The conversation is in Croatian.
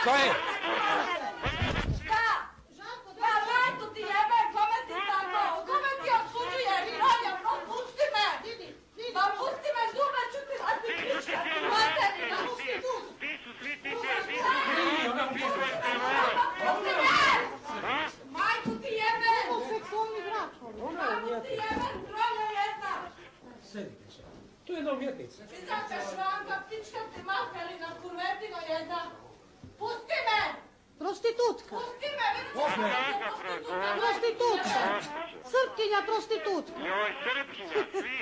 Šta je? Šta? Pa majku ti jebe, kome ti tako? Kome ti odsuđuje? Ronja, no pusti me! Ma pusti me, zube ću ti razbiti pička, ti materina! Pusti tu! Pusti me! Majku ti jebe! Homoseksualni brak. Majku ti jebe, Ronja jedna! Sedite se. Tu je jedna umjetnica. Izaće švanka, pička ti materina, kurvetino jedna! Pusti me! Prostitutka. Pusti me, vidim ću prostitutka! Prostitutka. Srpkinja prostitutka. Joj, Srpkinja, svi.